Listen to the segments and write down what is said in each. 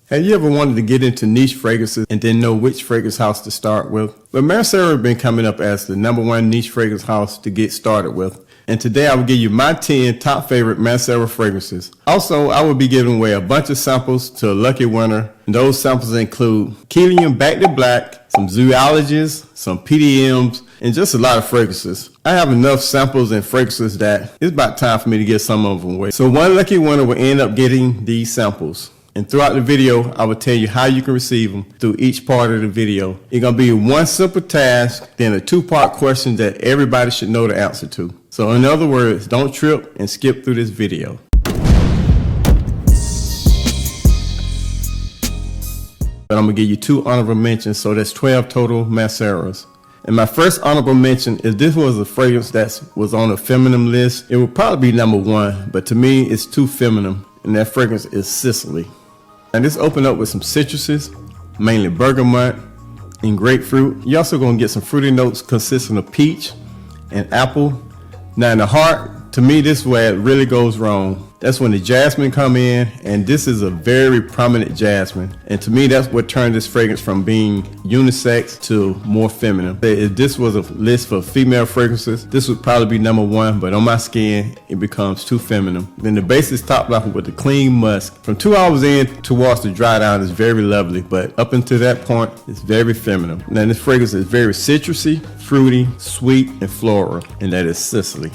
Have you ever wanted to get into niche fragrances and didn't know which fragrance house to start with? But Mancera has been coming up as the #1 niche fragrance house to get started with. And today I will give you my 10 top favorite Mancera fragrances. Also, I will be giving away a bunch of samples to a lucky winner. And those samples include Kilian Back to Black, some zoologies, some PDMs, and just a lot of fragrances. I have enough samples and fragrances that it's about time for me to give some of them away. So one lucky winner will end up getting these samples. And throughout the video, I will tell you how you can receive them through each part of the video. It's going to be one simple task, then a 2-part question that everybody should know the answer to. So in other words, don't trip and skip through this video. But I'm going to give you 2 honorable mentions, so that's 12 total Manceras. And my first honorable mention is this was a fragrance that was on a feminine list. It would probably be #1, but to me it's too feminine, and that fragrance is Sicily. And this opened up with some citruses, mainly bergamot and grapefruit. You're also going to get some fruity notes consisting of peach and apple. Now in the heart, to me this is where it really goes wrong. That's when the jasmine come in, and this is a very prominent jasmine. And to me, that's what turned this fragrance from being unisex to more feminine. If this was a list for female fragrances, this would probably be #1, but on my skin, it becomes too feminine. Then the base is topped off with the clean musk. From 2 hours in towards the dry down is very lovely, but up until that point, it's very feminine. Now this fragrance is very citrusy, fruity, sweet, and floral, and that is Sicily.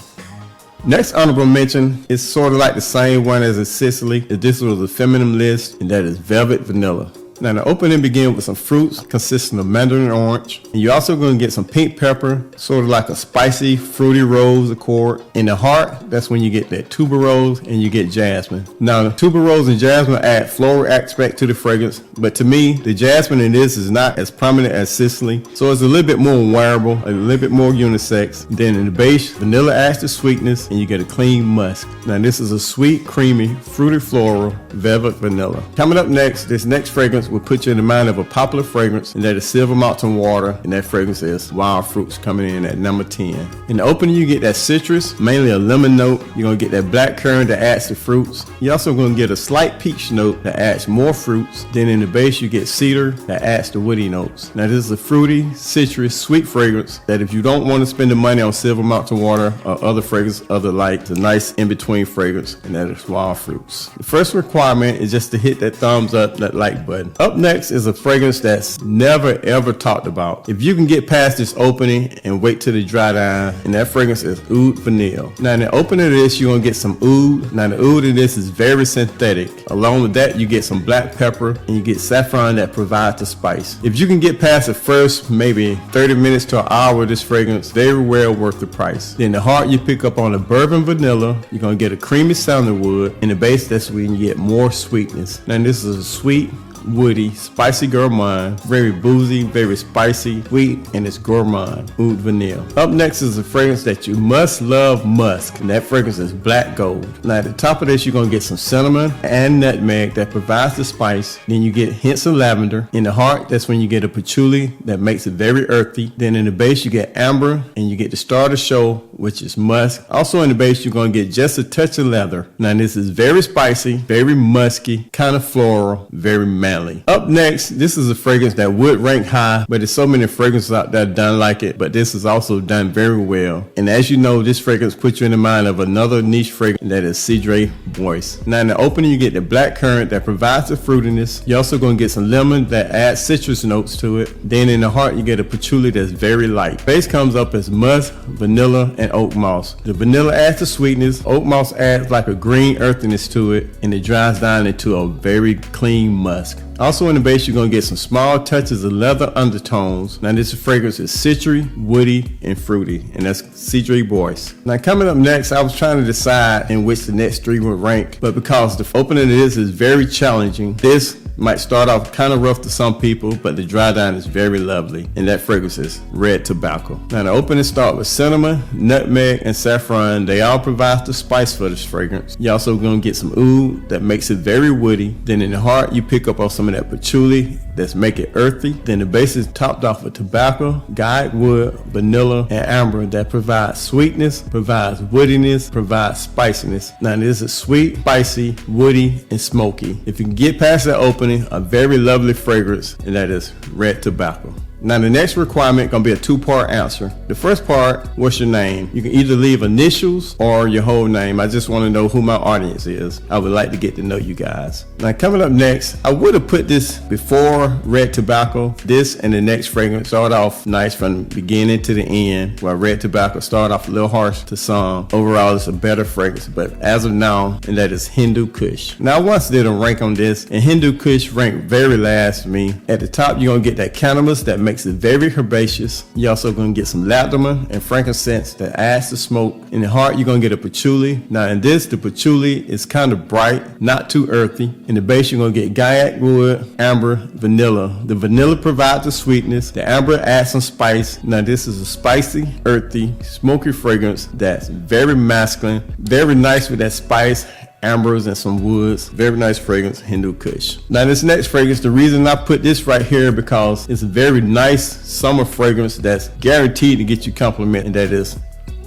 Next honorable mention is sort of like the same one as in Sicily. This was a feminine list, and that is Velvet Vanilla. Now the opening begins with some fruits consisting of mandarin orange, and you're also going to get some pink pepper, sort of like a spicy, fruity rose accord. In the heart, that's when you get that tuberose and you get jasmine. Now the tuberose and jasmine add floral aspect to the fragrance, but to me, the jasmine in this is not as prominent as Sicily, so it's a little bit more wearable, a little bit more unisex. Then in the base, vanilla adds the sweetness, and you get a clean musk. Now this is a sweet, creamy, fruity floral Velvet Vanilla. Coming up next, this next fragrance will put you in the mind of a popular fragrance, and that is Silver Mountain Water, and that fragrance is Wild Fruits, coming in at #10. In the opening, you get that citrus, mainly a lemon note. You're going to get that black currant that adds the fruits. You're also going to get a slight peach note that adds more fruits. Then in the base, you get cedar that adds the woody notes. Now this is a fruity, citrus, sweet fragrance that if you don't want to spend the money on Silver Mountain Water or other fragrance, other like, it's a nice in-between fragrance, and that is Wild Fruits. The first requirement is just to hit that thumbs up, that like button. Up next is a fragrance that's never ever talked about. If you can get past this opening and wait till the dry down, and that fragrance is Oud Vanille. Now in the opening of this, you're gonna get some oud. Now the oud in this is very synthetic. Along with that, you get some black pepper, and you get saffron that provides the spice. If you can get past the first maybe 30 minutes to an hour of this fragrance, very well worth the price. Then the heart, you pick up on the bourbon vanilla. You're gonna get a creamy sandalwood. In the base, that's when you get more sweetness. Now this is a sweet, woody, spicy gourmand, very boozy, very spicy, sweet, and it's gourmand, Oud Vanille. Up next is a fragrance that you must love, musk, and that fragrance is Black Gold. Now at the top of this, you're going to get some cinnamon and nutmeg that provides the spice. Then you get hints of lavender. In the heart, that's when you get a patchouli that makes it very earthy. Then in the base, you get amber, and you get the star of the show, which is musk. Also in the base, you're going to get just a touch of leather. Now this is very spicy, very musky, kind of floral, very manly. Up next, this is a fragrance that would rank high, but there's so many fragrances out there done like it, but this is also done very well. And as you know, this fragrance puts you in the mind of another niche fragrance, that is CEDRAT BOISE. Now in the opening, you get the black currant that provides the fruitiness. You're also going to get some lemon that adds citrus notes to it. Then in the heart, you get a patchouli that's very light. Base comes up as musk, vanilla, and oak moss. The vanilla adds the sweetness, oak moss adds like a green earthiness to it, and it dries down into a very clean musk. Also in the base, you're going to get some small touches of leather undertones. Now this fragrance is citry, woody, and fruity, and that's CEDRAT BOISE. Now coming up next, I was trying to decide in which the next 3 would rank, but because the opening of this is very challenging, this might start off kind of rough to some people, but the dry down is very lovely, and that fragrance is Red Tobacco. Now the opening start with cinnamon, nutmeg, and saffron. They all provide the spice for this fragrance. You're also going to get some oud that makes it very woody. Then in the heart, you pick up on some of that patchouli that's make it earthy. Then the base is topped off with tobacco, guide wood, vanilla, and amber that provides sweetness, provides woodiness, provides spiciness. Now this is sweet, spicy, woody, and smoky. If you can get past that opening, a very lovely fragrance, and that is red tobacco. Now the next requirement gonna be a two-part answer. The first part, what's your name? You can either leave initials or your whole name. I just want to know who my audience is. I would like to get to know you guys. Now coming up next, I would have put this before red tobacco. This and the next fragrance start off nice from the beginning to the end, while red tobacco start off a little harsh to some. Overall, it's a better fragrance, but as of now, and that is Hindu Kush. Now I once did a rank on this, and Hindu Kush ranked very last to me. At the top, you're gonna get that cannabis that makes it very herbaceous. You're also going to get some lavender and frankincense that adds to smoke. In the heart, you're going to get a patchouli. Now in this, the patchouli is kind of bright, not too earthy. In the base, you're going to get guaiac wood, amber, vanilla. The vanilla provides the sweetness. The amber adds some spice. Now this is a spicy, earthy, smoky fragrance that's very masculine, very nice with that spice, ambers, and some woods. Very nice fragrance, Hindu Kush. Now this next fragrance, the reason I put this right here because it's a very nice summer fragrance that's guaranteed to get you compliment, and that is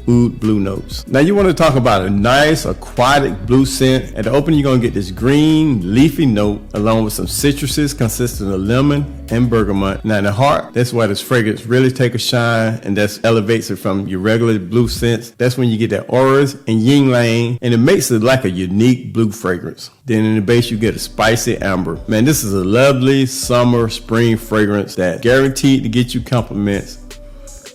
Oud blue notes. Now you want to talk about a nice aquatic blue scent. At the opening, you're going to get this green leafy note along with some citruses consisting of lemon and bergamot. Now in the heart, that's why this fragrance really take a shine, and that elevates it from your regular blue scents. That's when you get that auras and yin yang, and it makes it like a unique blue fragrance. Then in the base, you get a spicy amber. Man, this is a lovely summer spring fragrance that guaranteed to get you compliments,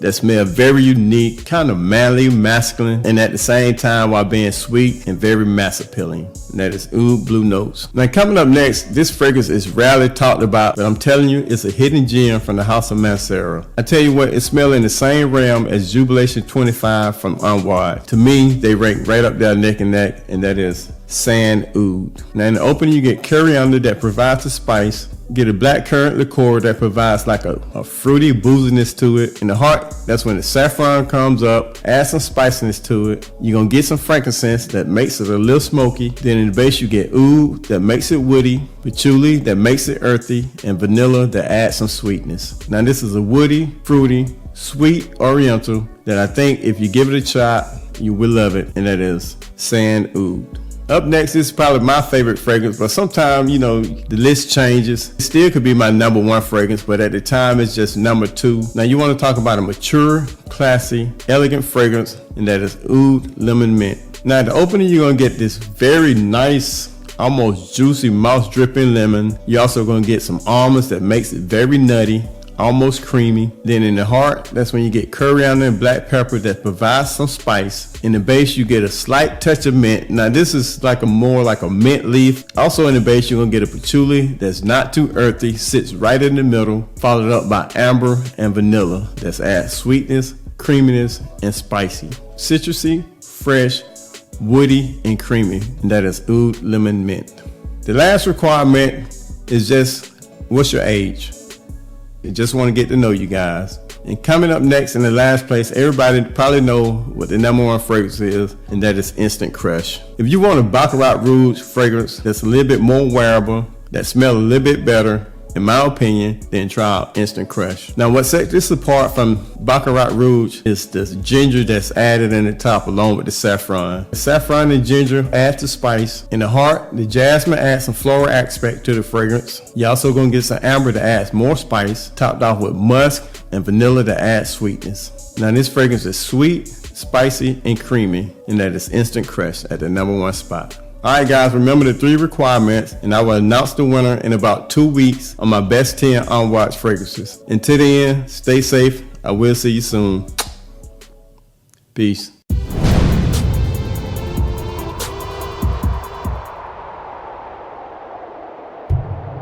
that smell very unique, kind of manly, masculine, and at the same time while being sweet and very mass appealing. And that is Oud blue notes. Now coming up next, this fragrance is rarely talked about, but I'm telling you, it's a hidden gem from the house of Mancera. I tell you what, it smells in the same realm as Jubilation 25 from AOUD. To me, they rank right up there neck and neck, and that is Sand Oud. Now in the opening, you get coriander that provides the spice. Get a black currant liqueur that provides like a fruity booziness to it. In the heart, that's when the saffron comes up. Add some spiciness to it. You're gonna get some frankincense that makes it a little smoky. Then in the base, you get oud that makes it woody, patchouli that makes it earthy, and vanilla that adds some sweetness. Now this is a woody, fruity, sweet oriental that I think if you give it a shot, you will love it, and that is Sand Oud. Up next is probably my favorite fragrance, but sometimes, you know, the list changes. It still could be my number one fragrance, but at the time it's just number two. Now you want to talk about a mature, classy, elegant fragrance, and that is Oud Lemon Mint. Now at the opening, you're going to get this very nice, almost juicy mouth dripping lemon. You're also going to get some almonds that makes it very nutty, almost creamy. Then in the heart, that's when you get coriander and black pepper that provides some spice. In the base, you get a slight touch of mint. Now this is like more like a mint leaf. Also in the base, you're gonna get a patchouli that's not too earthy, sits right in the middle, followed up by amber and vanilla that's adds sweetness, creaminess, and spicy. Citrusy, fresh, woody, and creamy, and that is Oud Lemon Mint. The last requirement is just, what's your age? I just want to get to know you guys. And coming up next in the last place, everybody probably know what the number one fragrance is, and that is Instant Crush. If you want a Baccarat Rouge fragrance that's a little bit more wearable, that smells a little bit better, in my opinion, then try out Instant Crush. Now what sets this apart from Baccarat Rouge is this ginger that's added in the top along with the saffron. The saffron and ginger add to spice. In the heart, the jasmine adds some floral aspect to the fragrance. You're also gonna get some amber that adds more spice, topped off with musk and vanilla that adds sweetness. Now this fragrance is sweet, spicy, and creamy, and that is Instant Crush at the number one spot. Alright guys, remember the 3 requirements, and I will announce the winner in about 2 weeks on my best 10 unwatched fragrances. Until then, stay safe. I will see you soon. Peace.